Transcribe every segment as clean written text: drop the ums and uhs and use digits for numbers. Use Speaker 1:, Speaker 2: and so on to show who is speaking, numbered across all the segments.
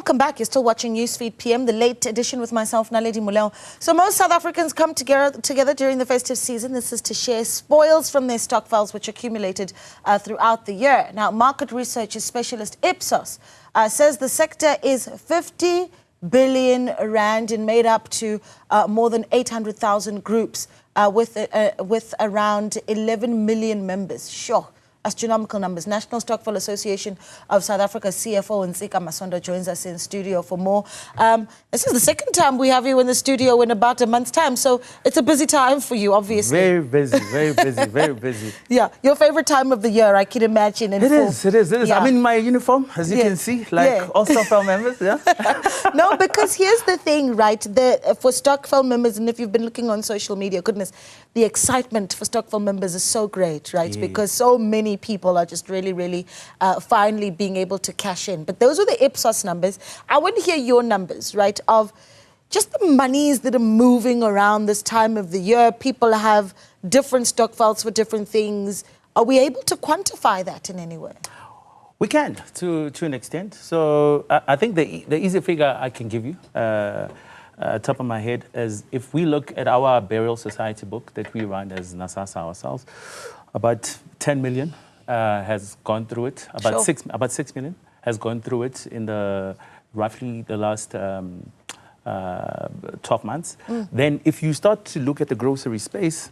Speaker 1: welcome back. You're still watching Newsfeed PM, the late edition with myself, Naledi Muleo. So most South Africans come together during the festive season. This is to share spoils from their stokvels, which accumulated throughout the year. Now, market research specialist Ipsos says the sector is 50 billion rand and made up to more than 800,000 groups with around 11 million members. Sure. Astronomical numbers. National Stokvel Association of South Africa's CFO Nsika Masondo joins us in studio for more. This is the second time we have you in the studio in about a month's time, so it's a busy time for you, obviously.
Speaker 2: Very busy, very busy, very busy.
Speaker 1: Yeah, your favorite time of the year, I can imagine.
Speaker 2: It is.
Speaker 1: Yeah.
Speaker 2: I'm in my uniform, as you can see, like all Stokvel members, yeah?
Speaker 1: No, because here's the thing, right? For Stokvel members, and if you've been looking on social media, goodness, the excitement for Stokvel members is so great, right? Yeah. Because so many people are just really finally being able to cash in. But those are the Ipsos numbers. I want to hear your numbers, right, of just the monies that are moving around this time of the year. People have different stokvels for different things. Are we able to quantify that in any way?
Speaker 2: We can, to an extent. So I think the easy figure I can give you, top of my head, is if we look at our burial society book that we run as NASASA ourselves, about 10 million has gone through it. About 6 million has gone through it in roughly the last 12 months. Then if you start to look at the grocery space,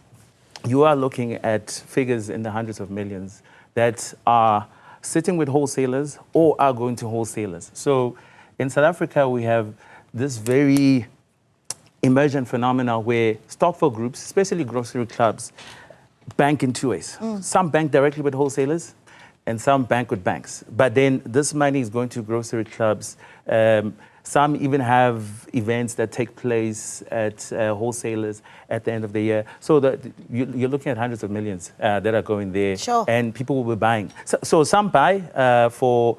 Speaker 2: you are looking at figures in the hundreds of millions that are sitting with wholesalers or are going to wholesalers. So in South Africa, we have this very emergent phenomena where stokvel groups, especially grocery clubs, bank in two ways. Some bank directly with wholesalers and some bank with banks. But then this money is going to grocery clubs. Some even have events that take place at wholesalers at the end of the year. So that you're looking at hundreds of millions that are going there.
Speaker 1: Sure.
Speaker 2: And people will be buying. So some buy for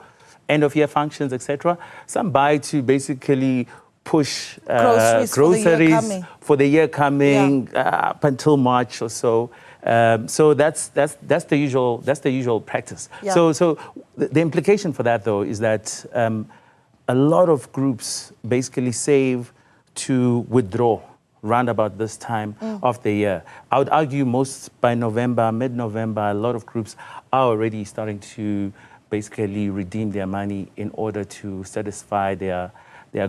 Speaker 2: end of year functions, etc. Some buy to basically push groceries for the year coming up until March or so. So that's the usual practice. Yeah. So the implication for that though is that a lot of groups basically save to withdraw round about this time of the year. I would argue most by November, mid-November, a lot of groups are already starting to basically redeem their money in order to satisfy their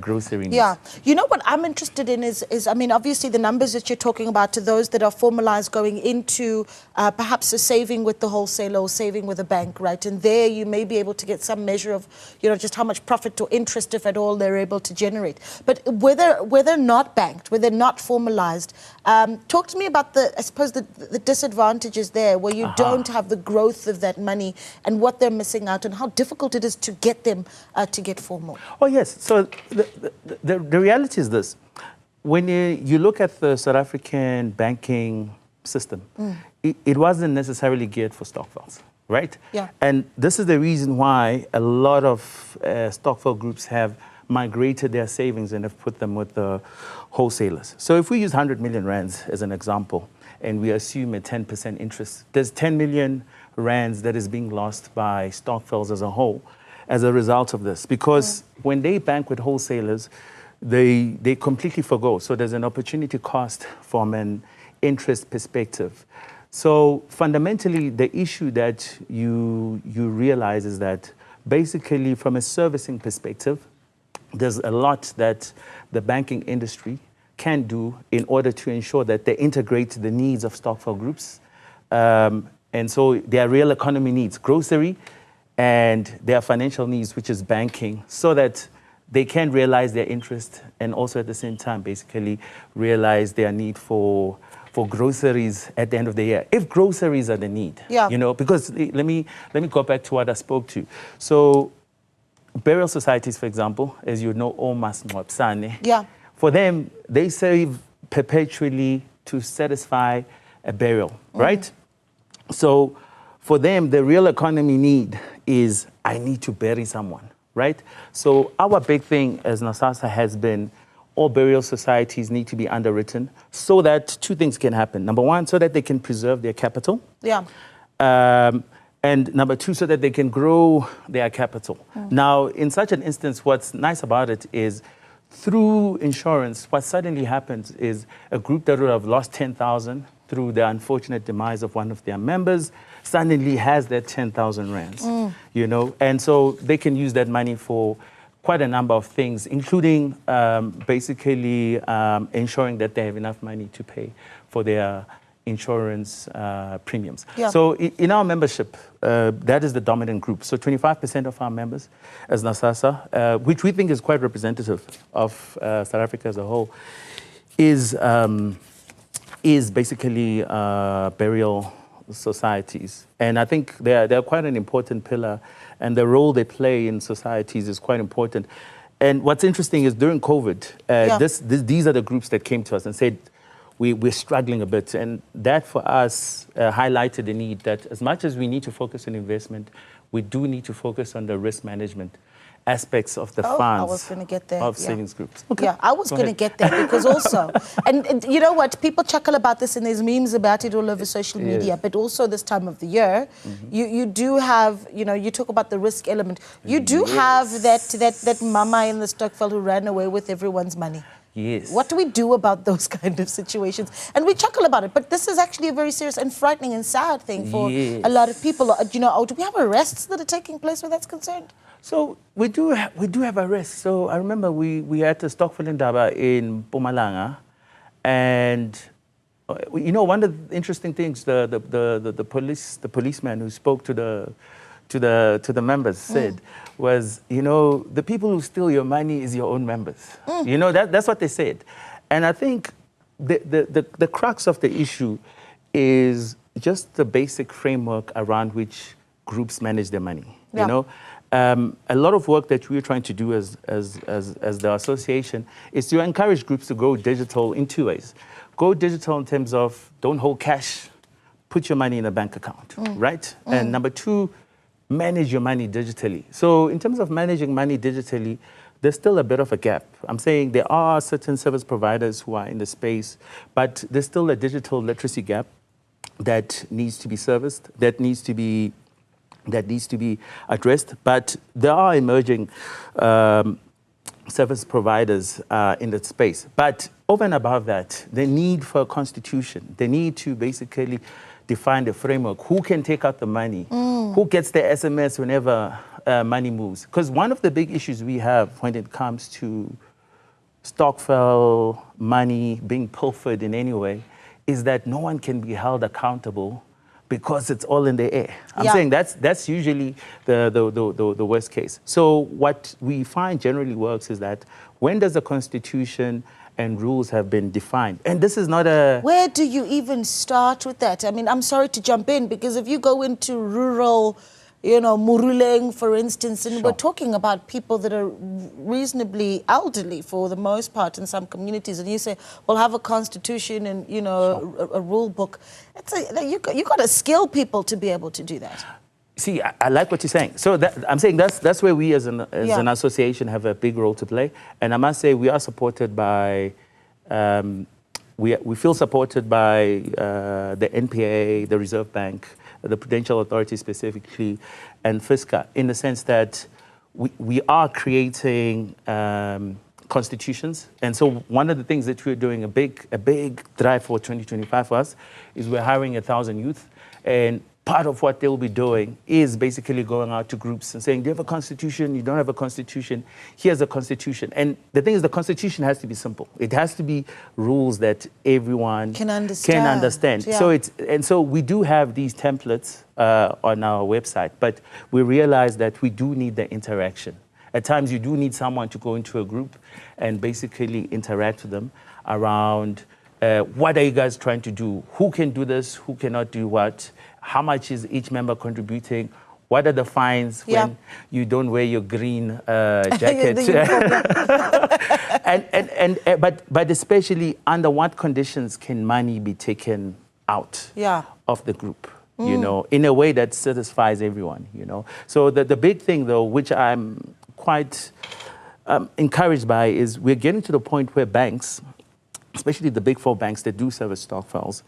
Speaker 2: grocery needs. Yeah.
Speaker 1: You know what I'm interested in is, I mean, obviously the numbers that you're talking about to those that are formalized going into perhaps a saving with the wholesaler or saving with a bank, right? And there you may be able to get some measure of, you know, just how much profit or interest, if at all, they're able to generate. But whether not banked, whether not formalized, talk to me about I suppose the disadvantages there where you don't have the growth of that money and what they're missing out and how difficult it is to get them to get formal.
Speaker 2: Oh, yes. So the reality is this. When you look at the South African banking system, it wasn't necessarily geared for stokvels, right?
Speaker 1: Yeah.
Speaker 2: And this is the reason why a lot of stokvel groups have migrated their savings and have put them with the wholesalers. So if we use 100 million rands as an example, and we assume a 10% interest, there's 10 million rands that is being lost by stokvels as a whole as a result of this. Because when they bank with wholesalers, they completely forgo. So there's an opportunity cost from an interest perspective. So fundamentally, the issue that you realize is that basically from a servicing perspective, there's a lot that the banking industry can do in order to ensure that they integrate the needs of stokvel groups. And so their real economy needs, grocery, and their financial needs, which is banking, so that they can realize their interest and also at the same time basically realize their need for groceries at the end of the year. If groceries are the need, you know, because let me go back to what I spoke to. So burial societies, for example, as you know, for them, they save perpetually to satisfy a burial, right? So for them, the real economy need is, I need to bury someone, right? So our big thing as NASASA has been, all burial societies need to be underwritten so that two things can happen. Number one, so that they can preserve their capital.
Speaker 1: Yeah.
Speaker 2: And number two, so that they can grow their capital. Now, in such an instance, what's nice about it is through insurance, what suddenly happens is a group that would have lost 10,000 through the unfortunate demise of one of their members suddenly has that 10,000 rands, you know, and so they can use that money for quite a number of things, including basically ensuring that they have enough money to pay for their insurance premiums.
Speaker 1: Yeah.
Speaker 2: So in our membership, that is the dominant group. So 25% of our members as NASASA, which we think is quite representative of South Africa as a whole, is basically burial societies. And I think they're quite an important pillar, and the role they play in societies is quite important. And what's interesting is during COVID, these are the groups that came to us and said, we're struggling a bit. And that for us highlighted the need that as much as we need to focus on investment, we do need to focus on the risk management aspects of the funds.
Speaker 1: I was going to get there.
Speaker 2: Of savings groups. Okay.
Speaker 1: Yeah, I was going to get there because also, and you know what, people chuckle about this and there's memes about it all over social media, but also this time of the year, you do have, you know, you talk about the risk element. You do have that mama in the Stokvel who ran away with everyone's money.
Speaker 2: Yes.
Speaker 1: What do we do about those kind of situations? And we chuckle about it, but this is actually a very serious and frightening and sad thing for a lot of people. You know, do we have arrests that are taking place where that's concerned?
Speaker 2: So we do have arrests. So I remember we had a Stokvel Indaba in Mpumalanga, and you know, one of the interesting things, the policeman who spoke to the members said was, you know, the people who steal your money is your own members. You know, that's what they said. And I think the crux of the issue is just the basic framework around which groups manage their money.
Speaker 1: Yeah.
Speaker 2: You know, a lot of work that we're trying to do as the association is to encourage groups to go digital in two ways. Go digital in terms of don't hold cash, put your money in a bank account, right? And number two, manage your money digitally. So in terms of managing money digitally, there's still a bit of a gap. I'm saying there are certain service providers who are in the space, but there's still a digital literacy gap that needs to be serviced, that needs to be addressed. But there are emerging service providers in that space. But over and above that, the need for a constitution, the need to basically define the framework. Who can take out the money? Who gets the SMS whenever money moves? Because one of the big issues we have when it comes to Stokvel money being pilfered in any way is that no one can be held accountable because it's all in the air. I'm saying that's usually the worst case. So what we find generally works is that when does the constitution and rules have been defined? And this is not a...
Speaker 1: Where do you even start with that? I mean, I'm sorry to jump in, because if you go into rural, you know, Muruleng, for instance, and we're talking about people that are reasonably elderly for the most part in some communities, and you say, we'll have a constitution and, you know, a rule book. You got to skill people to be able to do that.
Speaker 2: See, I like what you're saying. So I'm saying that's where we as an association have a big role to play. And I must say we are supported by, we feel supported by the NPA, the Reserve Bank, the Prudential Authority specifically, and FISCA, in the sense that we are creating constitutions. And so one of the things that we're doing, a big drive for 2025 for us, is we're hiring 1,000 youth. And part of what they'll be doing is basically going out to groups and saying, do you have a constitution? You don't have a constitution? Here's a constitution. And the thing is, the constitution has to be simple. It has to be rules that everyone
Speaker 1: can understand. Yeah.
Speaker 2: So we do have these templates on our website, but we realize that we do need the interaction. At times, you do need someone to go into a group and basically interact with them around what are you guys trying to do? Who can do this? Who cannot do what? How much is each member contributing? What are the fines when you don't wear your green jacket? but especially under what conditions can money be taken out of the group? You know, in a way that satisfies everyone. You know, so the big thing though, which I'm quite encouraged by, is we're getting to the point where banks, especially the big four banks that do service Stokvels,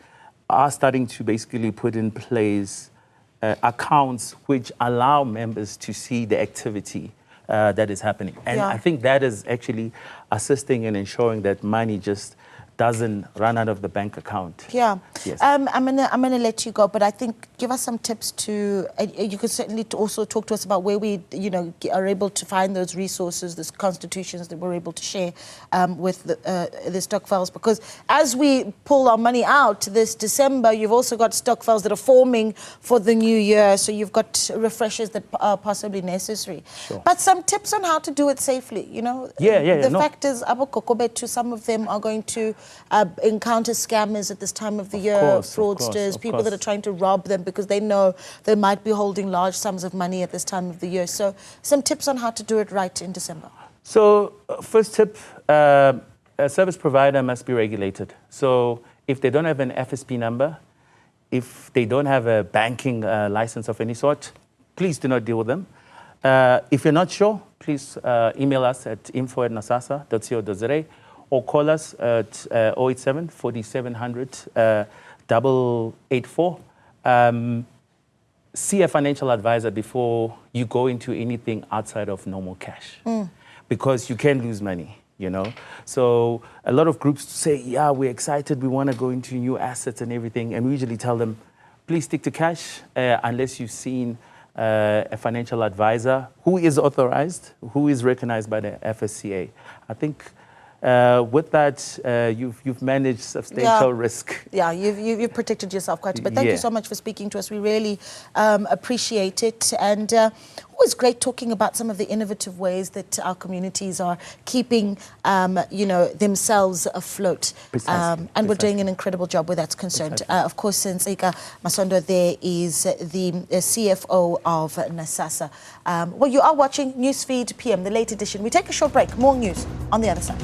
Speaker 2: are starting to basically put in place accounts which allow members to see the activity that is happening. And
Speaker 1: Yeah.
Speaker 2: I think that is actually assisting in ensuring that money just doesn't run out of the bank account.
Speaker 1: Yeah.
Speaker 2: Yes.
Speaker 1: I'm gonna let you go, but I think give us some tips to. You could certainly also talk to us about where we, are able to find those resources, those constitutions that we're able to share with the Stokvels. Because as we pull our money out this December, you've also got Stokvels that are forming for the new year. So you've got refreshers that are possibly necessary.
Speaker 2: Sure.
Speaker 1: But some tips on how to do it safely. The fact is, to some of them are going to encounter scammers at this time of the year, fraudsters, people that are trying to rob them because they know they might be holding large sums of money at this time of the year. So some tips on how to do it right in December.
Speaker 2: So first tip, a service provider must be regulated. So if they don't have an FSP number, if they don't have a banking license of any sort, please do not deal with them. If you're not sure, please email us at info@nasasa.co.za or call us at 087 4700 884. See a financial advisor before you go into anything outside of normal cash, because you can lose money, So a lot of groups say, yeah, we're excited, we want to go into new assets and everything, and we usually tell them, please stick to cash unless you've seen a financial advisor who is authorized, who is recognized by the FSCA. I think with that, you've managed substantial risk.
Speaker 1: Yeah, you've protected yourself quite a bit. Thank you so much for speaking to us. We really appreciate it. And always great talking about some of the innovative ways that our communities are keeping, themselves afloat. And we're doing an incredible job where that's concerned. Of course, Nsika Masondo there is the CFO of Nasasa. Well, you are watching Newsfeed PM, the late edition. We take a short break. More news on the other side.